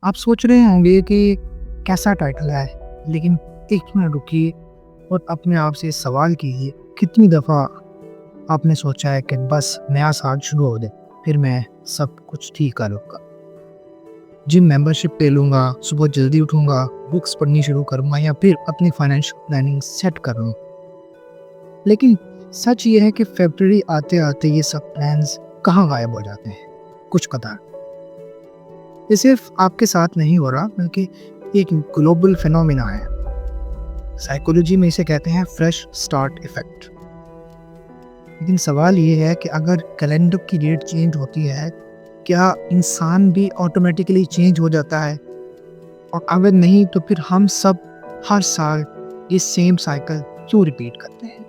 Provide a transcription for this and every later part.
आप सोच रहे होंगे कि कैसा टाइटल है, लेकिन एक मिनट रुकिए और अपने आप से सवाल कीजिए, कितनी दफ़ा आपने सोचा है कि बस नया साल शुरू हो जाए, फिर मैं सब कुछ ठीक करूँगा। जिम मेंबरशिप ले लूँगा, सुबह जल्दी उठूँगा, बुक्स पढ़नी शुरू करूँगा या फिर अपनी फाइनेंशियल प्लानिंग सेट करूँ। लेकिन सच ये है कि फ़रवरी आते-आते ये सब प्लान्स कहाँ गायब हो जाते हैं, कुछ पता नहीं। ये सिर्फ आपके साथ नहीं हो रहा, बल्कि एक ग्लोबल फिनोमिना है। साइकोलॉजी में इसे कहते हैं फ्रेश स्टार्ट इफेक्ट। लेकिन सवाल ये है कि अगर कैलेंडर की डेट चेंज होती है, क्या इंसान भी ऑटोमेटिकली चेंज हो जाता है? और अगर नहीं, तो फिर हम सब हर साल ये सेम साइकिल क्यों रिपीट करते हैं?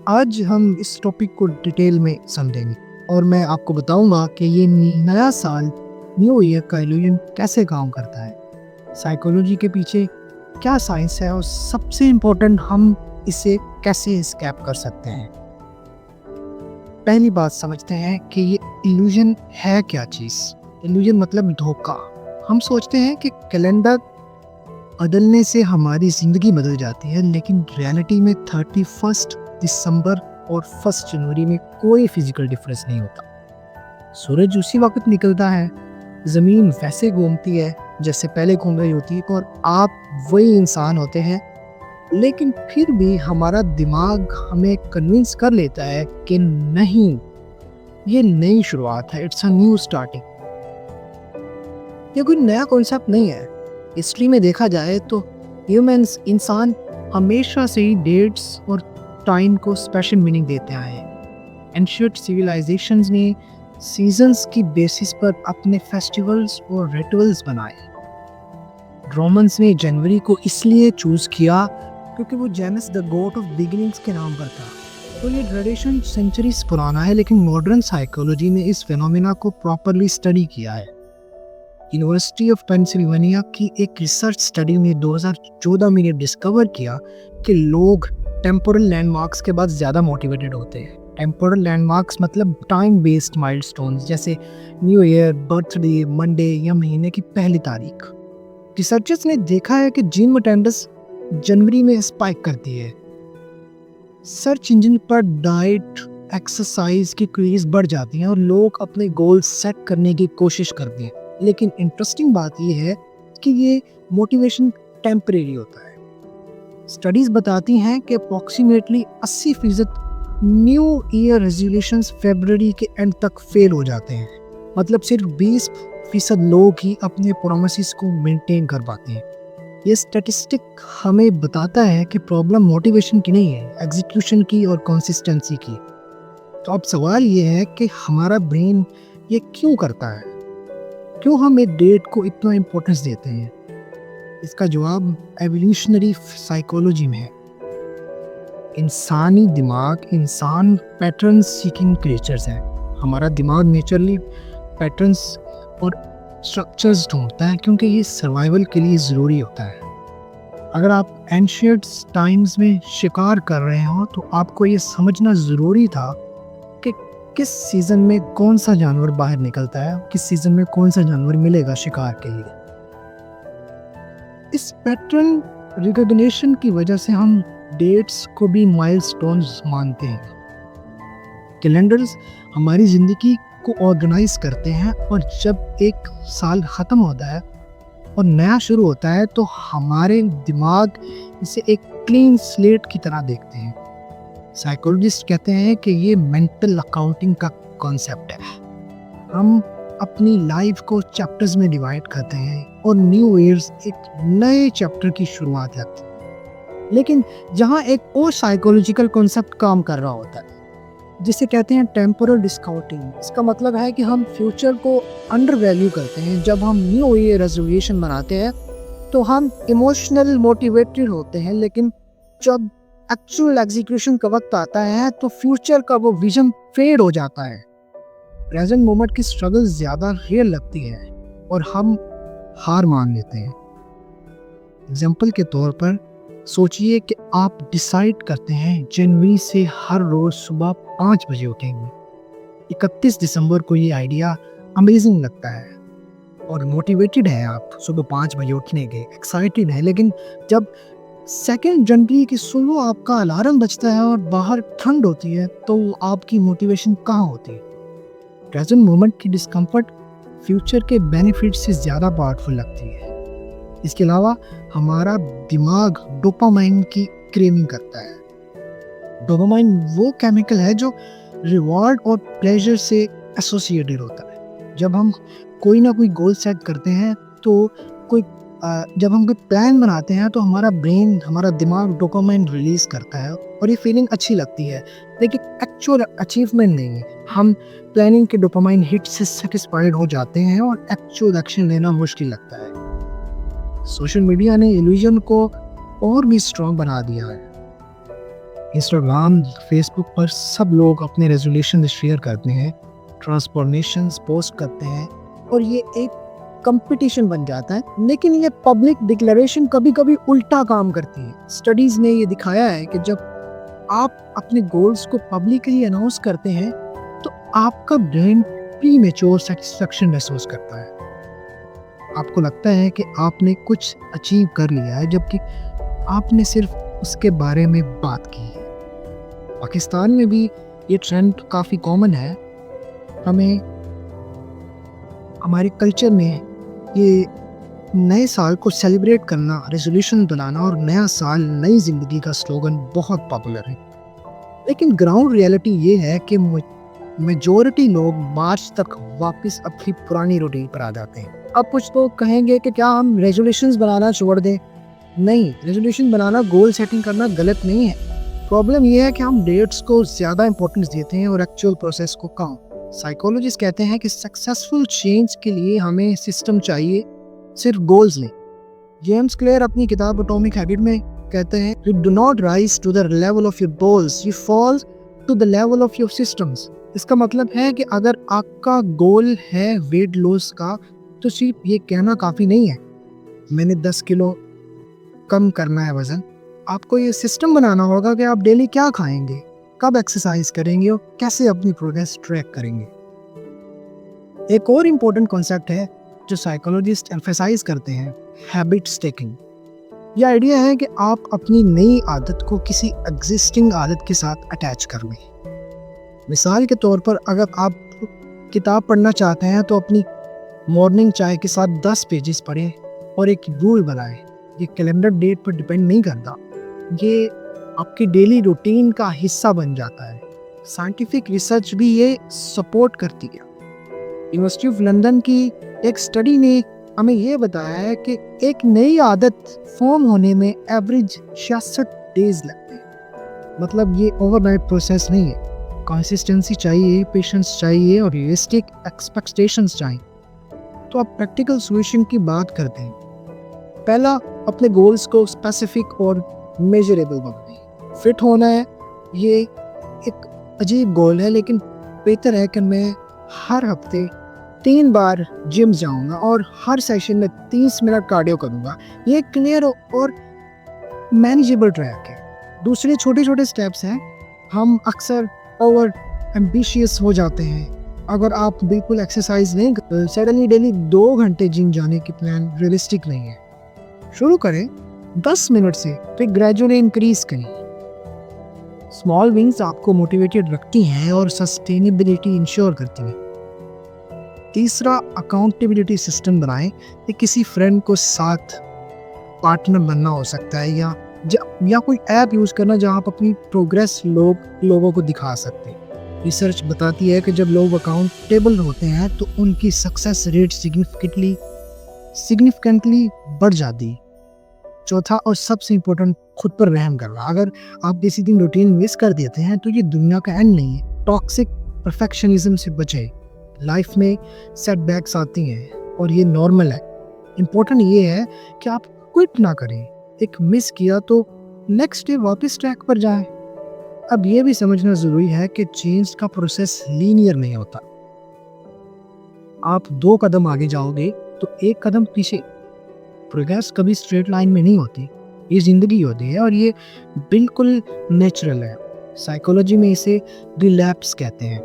आज हम इस टॉपिक को डिटेल में समझेंगे और मैं आपको बताऊंगा कि ये नया साल, न्यू ईयर का इल्यूजन कैसे काम करता है, साइकोलॉजी के पीछे क्या साइंस है और सबसे इम्पोर्टेंट, हम इसे कैसे स्कैप कर सकते हैं। पहली बात समझते हैं कि ये इल्यूजन है क्या चीज़। इल्यूजन मतलब धोखा। हम सोचते हैं कि कैलेंडर बदलने से हमारी ज़िंदगी बदल जाती है, लेकिन रियलिटी में 31 दिसंबर और 1 जनवरी में कोई फिजिकल डिफरेंस नहीं होता। सूरज उसी वक्त निकलता है, ज़मीन वैसे घूमती है जैसे पहले घूम रही होती है और आप वही इंसान होते हैं, लेकिन फिर भी हमारा दिमाग हमें कन्विंस कर लेता है कि नहीं, ये नई शुरुआत है, इट्स अ न्यू स्टार्टिंग। ये कोई नया कॉन्सेप्ट नहीं है। हिस्ट्री में देखा जाए तो ह्यूमंस, इंसान हमेशा से ही डेट्स और टाइम को स्पेशल मीनिंग देते आए हैं। एंशिएंट सिविलाइजेशंस ने सीजन्स की बेसिस पर अपने फेस्टिवल्स और रिचुअल्स बनाए। रोमन्स ने जनवरी को इसलिए चूज किया क्योंकि वो Janus the god of beginnings के नाम पर था। तो ये ट्रेडिशन सेंचुरीज पुराना है, लेकिन मॉडर्न साइकोलॉजी ने इस फिनोमेना को प्रॉपरली स्टडी किया है। यूनिवर्सिटी ऑफ पेंसिल्वेनिया की एक रिसर्च स्टडी में 2014 में डिस्कवर किया कि लोग टेम्पोरल लैंडमार्क्स के बाद ज़्यादा मोटिवेटेड होते हैं। टेम्पोरल लैंडमार्क्स मतलब टाइम बेस्ड माइलस्टोन्स, जैसे न्यू ईयर, बर्थडे, मंडे या महीने की पहली तारीख। रिसर्चर्स ने देखा है कि जिम अटेंडेंस जनवरी में स्पाइक करती है। सर्च इंजन पर डाइट, एक्सरसाइज की क्वेरीज बढ़ जाती हैं और लोग अपने गोल सेट करने की कोशिश करते हैं। लेकिन इंटरेस्टिंग बात यह है कि ये मोटिवेशन टेम्परेरी होता है। स्टडीज बताती हैं कि अप्रॉक्सीमेटली 80% न्यू ईयर रेजोल्यूशंस फरवरी के एंड तक फेल हो जाते हैं। मतलब सिर्फ 20% लोग ही अपने प्रोमिसेस को मेंटेन कर पाते हैं। ये स्टैटिस्टिक हमें बताता है कि प्रॉब्लम मोटिवेशन की नहीं है, एग्जीक्यूशन की और कंसिस्टेंसी की। तो अब सवाल ये है कि हमारा ब्रेन ये क्यों करता है? क्यों हम एक डेट को इतना इम्पोर्टेंस देते हैं? इसका जवाब एवोल्यूशनरी साइकोलॉजी में है। इंसानी दिमाग, इंसान पैटर्न सीकिंग क्रिएचर्स है। हमारा दिमाग नेचुरली पैटर्न्स और स्ट्रक्चर्स ढूंढता है क्योंकि ये सर्वाइवल के लिए ज़रूरी होता है। अगर आप एंशिएंट टाइम्स में शिकार कर रहे हो तो आपको ये समझना ज़रूरी था कि किस सीज़न में कौन सा जानवर बाहर निकलता है, किस सीज़न में कौन सा जानवर मिलेगा शिकार के लिए। इस पैटर्न रिकॉग्निशन की वजह से हम डेट्स को भी माइलस्टोन्स मानते हैं। कैलेंडर्स हमारी ज़िंदगी को ऑर्गेनाइज करते हैं और जब एक साल ख़त्म होता है और नया शुरू होता है तो हमारे दिमाग इसे एक क्लीन स्लेट की तरह देखते हैं। साइकोलॉजिस्ट कहते हैं कि ये मेंटल अकाउंटिंग का कॉन्सेप्ट है। हम अपनी लाइफ को चैप्टर्स में डिवाइड करते हैं और न्यू ईयर्स एक नए चैप्टर की शुरुआत है। लेकिन जहाँ एक और साइकोलॉजिकल कॉन्सेप्ट काम कर रहा होता है, जिसे कहते हैं टेम्पोरल डिस्काउंटिंग। इसका मतलब है कि हम फ्यूचर को अंडर वैल्यू करते हैं। जब हम न्यू ईयर रेजोल्यूशन बनाते हैं तो हम इमोशनल मोटिवेटेड होते हैं, लेकिन जब एक्चुअल एग्जीक्यूशन का वक्त आता है तो फ्यूचर का वो विजन फेड हो जाता है। प्रेजेंट मोमेंट की स्ट्रगल ज़्यादा रियल लगती है और हम हार मान लेते हैं। एग्जाम्पल के तौर पर सोचिए कि आप डिसाइड करते हैं जनवरी से हर रोज़ सुबह 5 बजे उठेंगे। 31 दिसंबर को ये आइडिया अमेजिंग लगता है, और मोटिवेटेड है, आप सुबह 5 बजे उठने के एक्साइटेड है, लेकिन जब सेकेंड जनवरी की सुबह आपका अलार्म बजता है और बाहर ठंड होती है तो आपकी मोटिवेशन कहाँ होती है? प्रेजेंट मोमेंट की डिस्कम्फर्ट फ्यूचर के बेनिफिट से ज़्यादा पावरफुल लगती है। इसके अलावा हमारा दिमाग डोपामाइन की क्रेविंग करता है। डोपामाइन वो केमिकल है जो रिवॉर्ड और प्लेजर से एसोसिएटेड होता है। जब हम कोई ना कोई गोल सेट करते हैं तो जब हम कोई प्लान बनाते हैं तो हमारा ब्रेन, हमारा दिमाग डोपामाइन रिलीज करता है और ये फीलिंग अच्छी लगती है, लेकिन एक्चुअल अचीवमेंट नहीं है। हम प्लानिंग के डोपामाइन हिट से सेटिस्फाइड हो जाते हैं और एक्चुअल एक्शन लेना मुश्किल लगता है। सोशल मीडिया ने इल्यूजन को और भी स्ट्रॉन्ग बना दिया है। इंस्टाग्राम, फेसबुक पर सब लोग अपने रेजोल्यूशन शेयर करते हैं, ट्रांसफॉर्मेशंस पोस्ट करते हैं और ये एक कंपटीशन बन जाता है। लेकिन ये पब्लिक डिक्लेरेशन कभी कभी उल्टा काम करती है। स्टडीज ने ये दिखाया है कि जब आप अपने गोल्स को पब्लिकली अनाउंस करते हैं तो आपका ब्रेन प्रीमेच्योर सेटिस्फैक्शन महसूस करता है। आपको लगता है कि आपने कुछ अचीव कर लिया है, जबकि आपने सिर्फ उसके बारे में बात की है। पाकिस्तान में भी ये ट्रेंड काफ़ी कॉमन है। हमारे कल्चर में ये नए साल को सेलिब्रेट करना, रेजोल्यूशन बनाना और नया साल नई ज़िंदगी का स्लोगन बहुत पॉपुलर है। लेकिन ग्राउंड रियलिटी ये है कि मेजॉरिटी लोग मार्च तक वापस अपनी पुरानी रूटीन पर आ जाते हैं। अब कुछ लोग कहेंगे कि क्या हम रेजोल्यूशंस बनाना छोड़ दें? नहीं, रेजोल्यूशन बनाना, गोल सेटिंग करना गलत नहीं है। प्रॉब्लम ये है कि हम डेट्स को ज़्यादा इंपॉर्टेंस देते हैं और एक्चुअल प्रोसेस को कम। साइकोलॉजिस्ट कहते हैं कि सक्सेसफुल चेंज के लिए हमें सिस्टम चाहिए, सिर्फ गोल्स नहीं। जेम्स क्लियर अपनी किताब एटॉमिक हैबिट में कहते हैं, you do not rise to the level of your goals, you fall to the level of your systems. इसका मतलब है कि अगर आपका गोल है वेट लॉस का तो सिर्फ ये कहना काफ़ी नहीं है मैंने 10 किलो कम करना है वज़न। आपको ये सिस्टम बनाना होगा कि आप डेली क्या खाएंगे, कब एक्सरसाइज करेंगे और कैसे अपनी प्रोग्रेस ट्रैक करेंगे। एक और इम्पोर्टेंट कॉन्सेप्ट है जो साइकोलॉजिस्ट एम्फेसाइज करते हैं, हैबिट स्टैकिंग। यह आइडिया है कि आप अपनी नई आदत को किसी एग्जिस्टिंग आदत के साथ अटैच कर लें। मिसाल के तौर पर अगर आप किताब पढ़ना चाहते हैं तो अपनी मॉर्निंग चाय के साथ 10 पेजेस पढ़ें और एक रूल बनाएं। ये कैलेंडर डेट पर डिपेंड नहीं करता, ये आपकी डेली रूटीन का हिस्सा बन जाता है। साइंटिफिक रिसर्च भी ये सपोर्ट करती है। यूनिवर्सिटी ऑफ लंदन की एक स्टडी ने हमें ये बताया है कि एक नई आदत फॉर्म होने में एवरेज 66 डेज लगते हैं। मतलब ये ओवरनाइट प्रोसेस नहीं है। कंसिस्टेंसी चाहिए, पेशेंस चाहिए और रियलिस्टिक एक्सपेक्टेशंस चाहिए। तो आप प्रैक्टिकल सॉल्यूशन की बात करते हैं। पहला, अपने गोल्स को स्पेसिफिक और मेजरेबल बनाएं। फिट होना है, ये एक अजीब गोल है, लेकिन बेहतर है कि मैं हर हफ्ते 3 बार जिम जाऊंगा और हर सेशन में 30 मिनट कार्डियो करूंगा। ये क्लियर और मैनेजेबल ट्रैक है। दूसरे छोटे छोटे स्टेप्स हैं। हम अक्सर ओवर एम्बिशियस हो जाते हैं। अगर आप बिल्कुल एक्सरसाइज नहीं करते, सडनली डेली 2 घंटे जिम जाने की प्लान रियलिस्टिक नहीं है। शुरू करें 10 मिनट से, फिर ग्रेजुअली इंक्रीज करें। स्मॉल विंग्स आपको मोटिवेटेड रखती हैं और सस्टेनेबिलिटी इंश्योर करती हैं। तीसरा, अकाउंटेबिलिटी सिस्टम बनाएं। ये किसी फ्रेंड को साथ पार्टनर बनना हो सकता है या कोई ऐप यूज़ करना जहां आप अपनी प्रोग्रेस लोगों को दिखा सकते हैं। रिसर्च बताती है कि जब लोग अकाउंटेबल होते हैं तो उनकी सक्सेस रेट सिग्निफिकेंटली बढ़ जाती है। चौथा और सबसे इम्पोर्टेंट, खुद पर रहम करना। अगर आप किसी दिन रूटीन मिस कर देते हैं तो ये दुनिया का एंड नहीं है। टॉक्सिक परफेक्शनिज्म से बचें। लाइफ में सेटबैक्स आती हैं और ये नॉर्मल है। इम्पोर्टेंट ये है कि आप क्विट ना करें। एक मिस किया तो नेक्स्ट डे वापस ट्रैक पर जाएं। अब ये भी समझना ज़रूरी है कि चेंज का प्रोसेस लीनियर नहीं होता। आप 2 कदम आगे जाओगे तो 1 कदम पीछे। प्रोग्रेस कभी स्ट्रेट लाइन में नहीं होती, ये ज़िंदगी होती है और ये बिल्कुल नेचुरल है। साइकोलॉजी में इसे रिलैप्स कहते हैं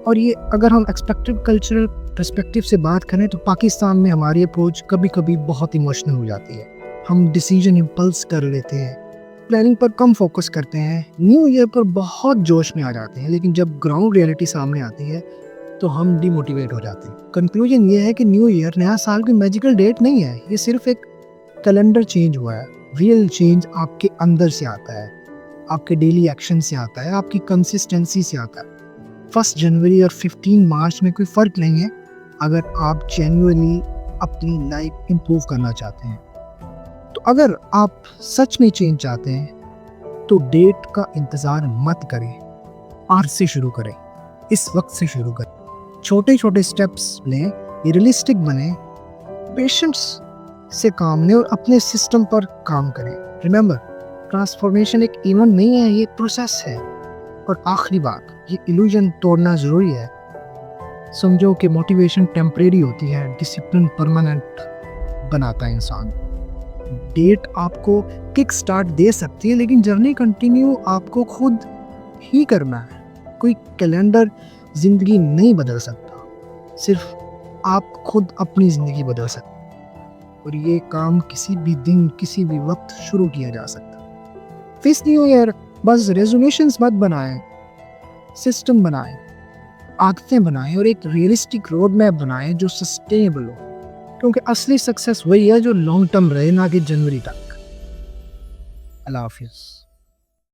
और ये अगर हम एक्सपेक्टेड कल्चरल पर्सपेक्टिव से बात करें तो पाकिस्तान में हमारी अप्रोच कभी कभी बहुत इमोशनल हो जाती है। हम डिसीजन इम्पल्स कर लेते हैं, प्लानिंग पर कम फोकस करते हैं, न्यू ईयर पर बहुत जोश में आ जाते हैं, लेकिन जब ग्राउंड रियलिटी सामने आती है तो हम डिमोटिवेट हो जाते हैं। कंक्लूजन ये है कि न्यू ईयर नया साल कोई मैजिकल डेट नहीं है, ये सिर्फ एक कैलेंडर चेंज हुआ है। रियल चेंज आपके अंदर से आता है, आपके डेली एक्शन से आता है, आपकी कंसिस्टेंसी से आता है। 1 जनवरी और 15 मार्च में कोई फ़र्क नहीं है अगर आप जेन्युइनली अपनी लाइफ इम्प्रूव करना चाहते हैं। तो अगर आप सच में चेंज चाहते हैं तो डेट का इंतज़ार मत करें, आज से शुरू करें, इस वक्त से शुरू करें। छोटे छोटे स्टेप्स लें, रियलिस्टिक बने, पेशेंस से काम लें और अपने सिस्टम पर काम करें। रिमेंबर, ट्रांसफॉर्मेशन एक इवेंट नहीं है, ये प्रोसेस है। और आखिरी बात, ये इल्यूजन तोड़ना ज़रूरी है। समझो कि मोटिवेशन टेम्परेरी होती है, डिसिप्लिन परमानेंट बनाता है इंसान। डेट आपको किक स्टार्ट दे सकती है, लेकिन जर्नी कंटिन्यू आपको खुद ही करना है। कोई कैलेंडर ज़िंदगी नहीं बदल सकता, सिर्फ आप खुद अपनी ज़िंदगी बदल सकते हैं। और ये काम किसी भी दिन, किसी भी वक्त शुरू किया जा सकता। फिस न्यू ईयर बस रेजोल्यूशंस मत बनाएं, सिस्टम बनाएं, आदतें बनाएं और एक रियलिस्टिक रोड मैप बनाएं जो सस्टेनेबल हो, क्योंकि असली सक्सेस वही है जो लॉन्ग टर्म रहे, ना कि जनवरी तक। अल्लाह हाफिज़।